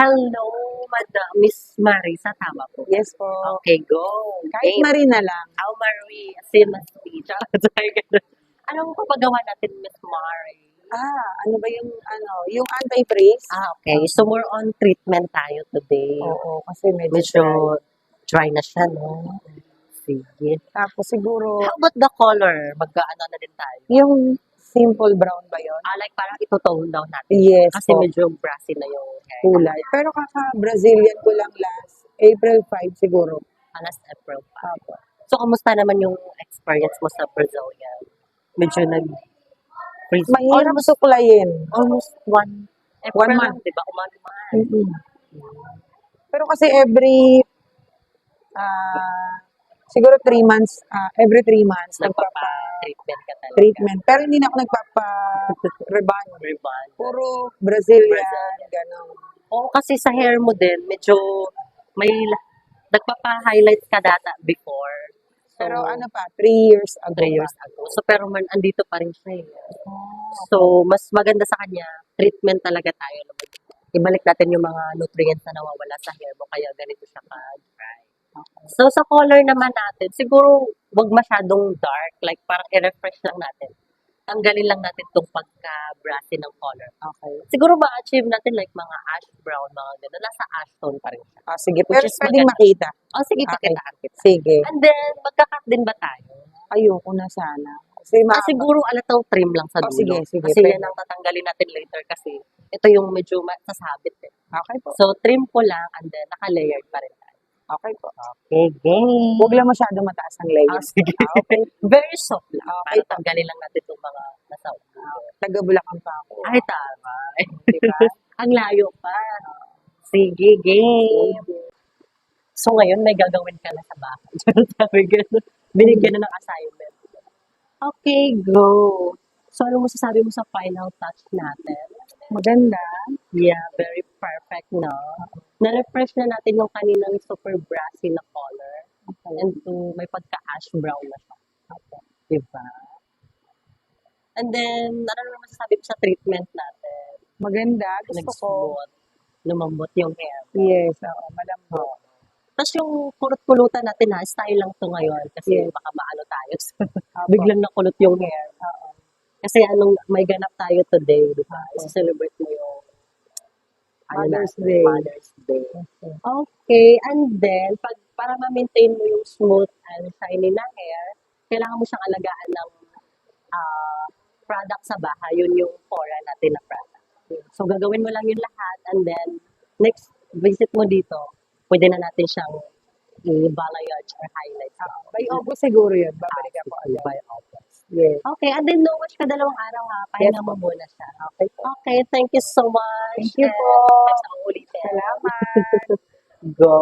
Hello, Madam Miss Marisa, tama po. Yes po. Okay, go. Kahit Game. Marina lang. How Marie, same as me. Charot. Ano po paggawa natin, Miss Marie? Ano ba yung anti-freeze? Okay. So, more on treatment tayo today. Oo, kasi medyo Medyo dry na siya, no? Sige. Tapos siguro, How about the color? Magkaano na din tayo? yung simple brown ba yun? Like parang ito-tone down natin. Yes Kasi po, medyo brassy na yung hair. kulay. Pero kaka-Brazilian ko lang last April 5 siguro. Last April pa. Apo. So, kamusta naman yung experience mo sa Brazilian? Medyo nag-freeze. Mahirap suklayin. Almost one April 1 month. lang, di ba? Umali-mahal. Mm-mm. Pero kasi siguro 3 months, every 3 months, Nagpapa-treatment ka talaga. treatment. Pero hindi na ako nagpapa-rebond. Rebond. Puro Brazilian, gano'n. Oo, kasi sa hair mo din, medyo may nagpapa-highlights ka data before. So, Pero 3 years ago. 3 years ago. So, pero man, andito pa rin siya. So, mas maganda sa kanya, treatment talaga tayo. Ibalik natin yung mga nutrients na nawawala sa hair mo, kaya ganito siya ka-dry. So, sa color naman natin, siguro, wag masyadong dark, like parang i-refresh lang natin. Tanggalin lang natin itong pagka-brassy ng color. Okay. Siguro ma-achieve natin like mga ash brown, mga gano'n. Nasa ash tone pa rin siya. Sige. Which Pero is pwedeng maganda. makita. Sige, Okay. pakitaan kita. Sige. And then, magka-cut din ba tayo? Ayoko na sana. Kasi Siguro alataw trim lang sa dulo. sige. Kasi Pwede. yan ang tatanggalin natin later kasi ito yung medyo sasabit eh. Okay po. So, trim ko lang and then naka-layered pa rin tayo. Okay po. Okay, game. Huwag lang masyado mataas ang layer. Sige. Okay. Very soft lang. Okay Para po. tanggalin lang natin itong mga nasa ulo. Taga-Bulacan pa ako. Ay, tama. Diba? Ang layo pa. Sige, game. So, ngayon may gagawin ka na sa bahay. Sabi gano'n. Binigyan na ng assignment. Okay, go. So, ano masasabi mo sa final touch natin? Maganda. Yeah, very perfect, no? Na-refresh na natin yung kaninang super brassy na color. And to, may pagka-ash brown na siya. Diba? And then, ano naman masasabi mo sa treatment natin? Maganda. Gusto ko. Nag-smooth. Lumambot yung hair. Yes. Malambot. Tapos yung kulot-kulutan natin style lang to ngayon kasi Yes. baka maano tayo. Biglang nakulot yung hair. Kasi may ganap tayo today, di ba? I-celebrate mo yung Mother's Day. Mother's Day. Okay, and then, para ma-maintain mo yung smooth and shiny na hair, kailangan mo siyang alagaan ng product sa bahay. Yun yung Fora natin na product. So, gagawin mo lang yung lahat and then, next visit mo dito, pwede na natin siyang i-balayage or highlight. By August siguro yun. Babalik ako agad. By August. Yes. Okay, and then no-watch ka 2 araw ha. Pahinga mo muna siya. Okay. Okay, thank you so much. Thank you po. Next time ulitin. Salamat. Go.